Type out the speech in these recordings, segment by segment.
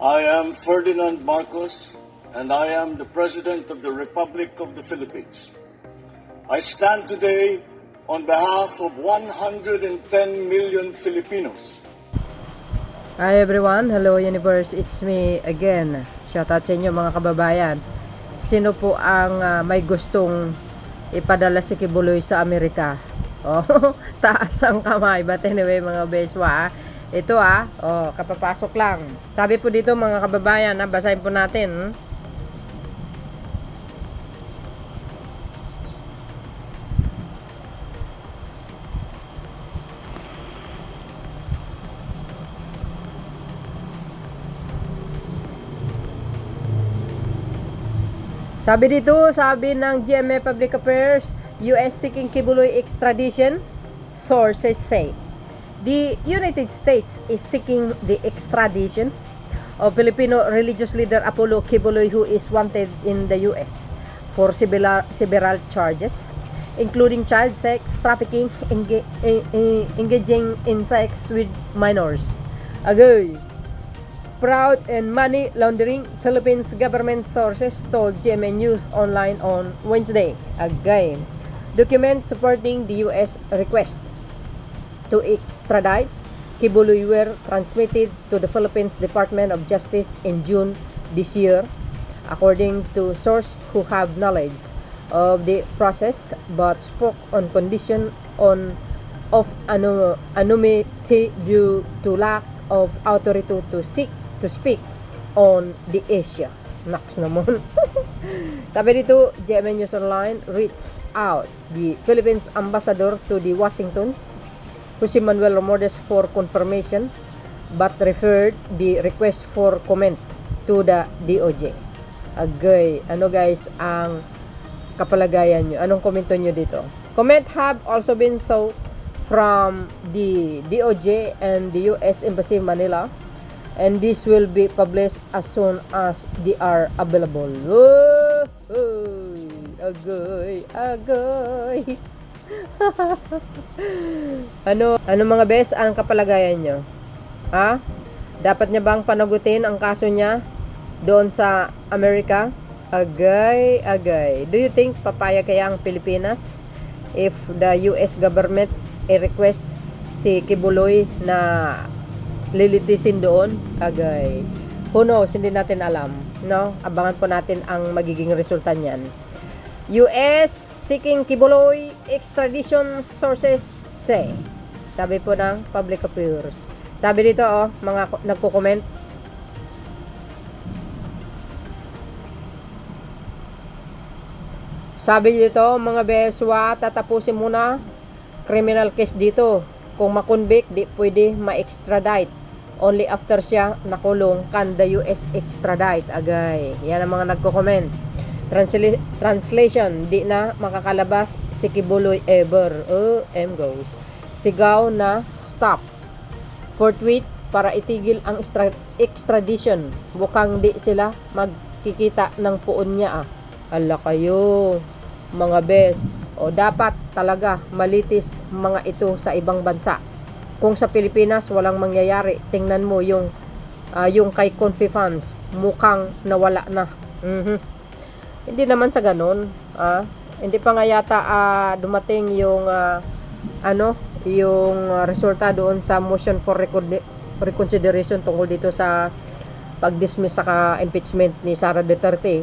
I am Ferdinand Marcos, and I am the President of the Republic of the Philippines. I stand today on behalf of 110 million Filipinos. Hi everyone, hello universe, it's me again. Shoutout sa inyo mga kababayan. Sino po ang may gustong ipadala si Kibuloy sa Amerika? Oh, taas ang kamay. But anyway mga beswa, ito kapapasok lang. Sabi po dito mga kababayan, basahin po natin. Sabi ng GMA Public Affairs, US seeking Kibuloy extradition. Sources say the United States is seeking the extradition of Filipino religious leader Apollo Kibuloy, who is wanted in the US for several charges, including child sex trafficking, engaging in sex with minors. Agay. Fraud and money laundering, Philippines government sources told GMA News Online on Wednesday. Again, documents supporting the U.S. request to extradite Kibuloy were transmitted to the Philippines Department of Justice in June this year, according to sources who have knowledge of the process but spoke on condition of anonymity due to lack of authority to speak on the issue. Naks naman. Sabi dito, GMA News Online reached out the Philippines ambassador to the Washington, Jose Manuel Romualdez, for confirmation, but referred the request for comment to the DOJ. Agay, guys ang kapalagayan nyo? Anong komento nyo dito? Comment have also been sought from the DOJ and the US Embassy in Manila, and this will be published as soon as they are available. Agay. ano mga bes, anong kapalagayan nyo? Dapat niya bang panagutin ang kaso niya doon sa Amerika? Agay. Do you think papaya kaya ang Pilipinas if the US government i-request si Kibuloy na lilitisin doon? Agay. Who knows? Hindi natin alam. No? Abangan po natin ang magiging resulta niyan. US seeking Kibuloy extradition, sources say. Sabi po ng Public Affairs. Sabi dito, mga nagko-comment. Sabi dito, mga beswa, tatapusin muna criminal case dito. Kung makonvict, di pwede ma-extradite. Only after siya nakulong can the US extradite. Agay. Yan ang mga nagko-comment. Translation, di na makakalabas si Kibuloy ever. Goes. Sigaw na stop. Forthwith para itigil ang extradition. Bukang di sila magkikita ng puon niya. Ala kayo, mga bes. Dapat talaga malitis mga ito sa ibang bansa. Kung sa Pilipinas walang mangyayari, tingnan mo yung kay Confi Funds, mukhang nawala na. Hindi naman sa ganun. Hindi pa nga yata dumating yung yung resulta doon sa motion for reconsideration tungkol dito sa pag-dismiss sa impeachment ni Sara Duterte.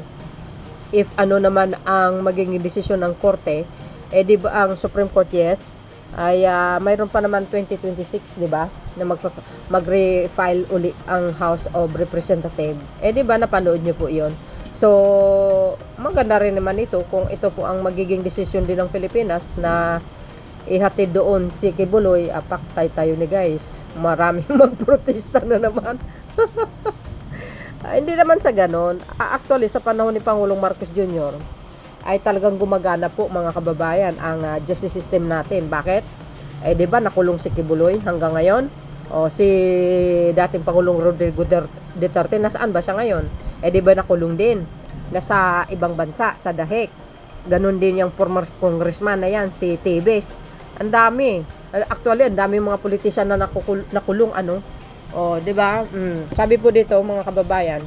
If naman ang magiging desisyon ng korte, di ba ang Supreme Court, yes, ay mayroon pa naman 2026, di ba, na mag-refile uli ang House of Representatives. Di ba napanood nyo po iyon? So, maganda rin naman ito kung ito po ang magiging desisyon din ng Pilipinas na ihatid doon si Kibuloy. Paktay tayo ni guys. Maraming magprotesta na naman. Hindi naman sa ganon. Actually, sa panahon ni Pangulong Marcos Jr., ay talagang gumagana po mga kababayan ang justice system natin. Bakit? Di ba nakulong si Kibuloy hanggang ngayon? Si dating Pangulong Rodrigo Duterte, nasaan ba siya ngayon? Di ba nakulong din? Nasa ibang bansa, sa Dahek. Ganon din yung former congressman na yan, si Tevez. Ang dami. Actually, ang dami mga politician na nakulong Oh, 'di ba? Sabi po dito mga kababayan,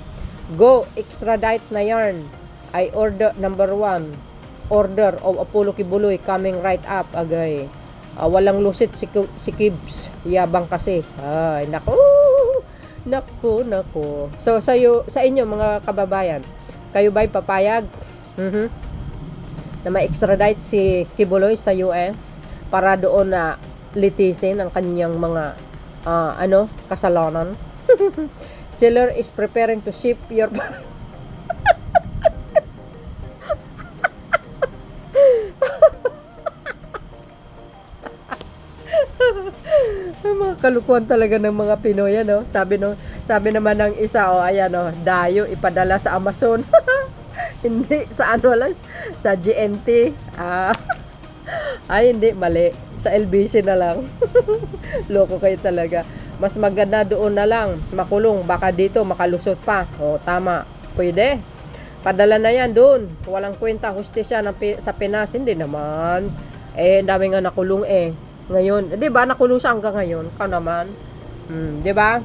go extradite na yarn. I order number 1. Order of Apollo Kibuloy coming right up. Agay. Walang lusit si Kibs. Yabang kasi. Ay, nako. Nako. So sa inyo mga kababayan, kayo ba'y papayag? Na ma-extradite si Kibuloy sa US para doon na litisin ang kanyang mga kasalanan. Seller is preparing to ship your mga kalukuhan talaga ng mga Pinoy, ano? Sabi naman ng isa, ayan, dayo ipadala sa Amazon. Hindi sa sa GMT. Ay, hindi, mali. Sa LBC na lang. Loko kayo talaga. Mas maganda doon na lang, makulong. Baka dito, makalusot pa. Tama. Pwede. Padala na yan doon. Walang kwenta, hustisya sa Pinas. Hindi naman. Dami nga nakulong Ngayon, di ba, nakulong siya hanggang ngayon. Ikaw naman. Di ba?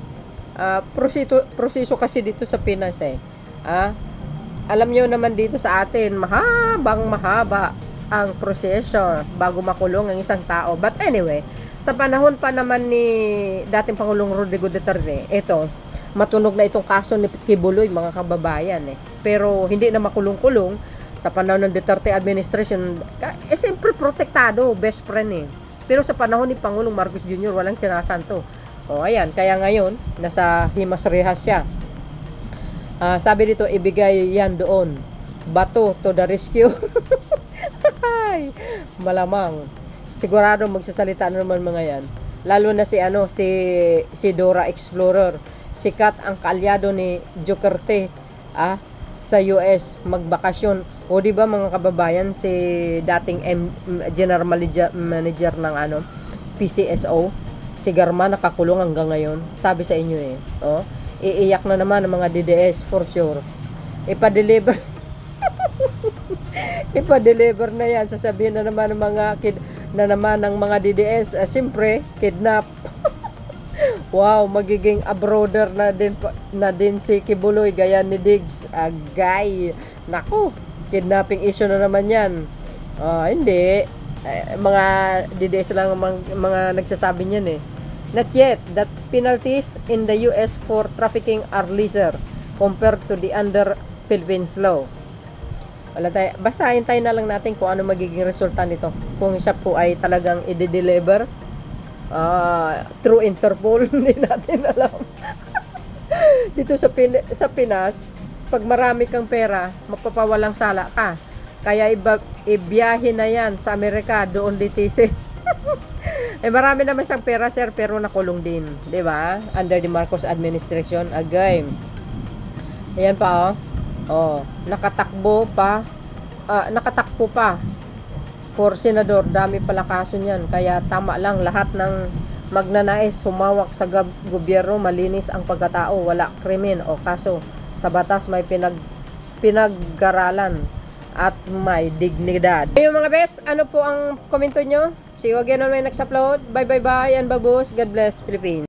Proseso kasi dito sa Pinas alam nyo naman dito sa atin, mahaba ang proseso bago makulong ang isang tao. But anyway, sa panahon pa naman ni dating Pangulong Rodrigo Duterte, matunog na itong kaso ni Kibuloy, mga kababayan Pero hindi na makulong-kulong sa panahon ng Duterte administration. Siyempre protektado, best friend Pero sa panahon ni Pangulong Marcos Jr., walang sinasanto. Ayan, kaya ngayon nasa Himas Rehas siya. Sabi dito, ibigay yan doon. Bato to the rescue. Malamang. Sigurado magsasalita na naman mga yan. Lalo na si Dora Explorer. Sikat ang kaalyado ni Duterte sa US magbakasyon. O di ba mga kababayan, si dating general manager ng PCSO, si Garma nakakulong hanggang ngayon. Sabi sa inyo iiyak na naman ang mga DDS for sure. Ipa-deliver na yan. Sasabihin na naman ng mga DDS, siyempre, kidnap. Wow, magiging abroader na din si Kibuloy, gaya ni Diggs. Agay. Naku, kidnapping issue na naman yan. Hindi. Mga DDS lang mga nagsasabi niyan Not yet, that penalties in the US for trafficking are lesser compared to the under Philippines law. Basta hintayin na lang natin kung ano magiging resulta nito. Kung siya po ay talagang i-deliver through Interpol, hindi natin alam. Dito sa Pinas, pag marami kang pera, mapapawalang sala ka. Kaya ibiyahe na yan sa Amerika, doon litisin. Marami naman siyang pera, sir, pero nakulong din, 'di ba? Under the Marcos administration, agay. Ayan pa, nakatakbo pa for senador. Dami pala kaso niyan, kaya tama lang lahat ng magnanais humawak sa gobyerno, malinis ang pagkatao, wala krimen o kaso. Sa batas may pinag-garalan at may dignidad. Yung mga best, ano po ang komento nyo? See you again on my next upload. Bye and babos. God bless Philippines.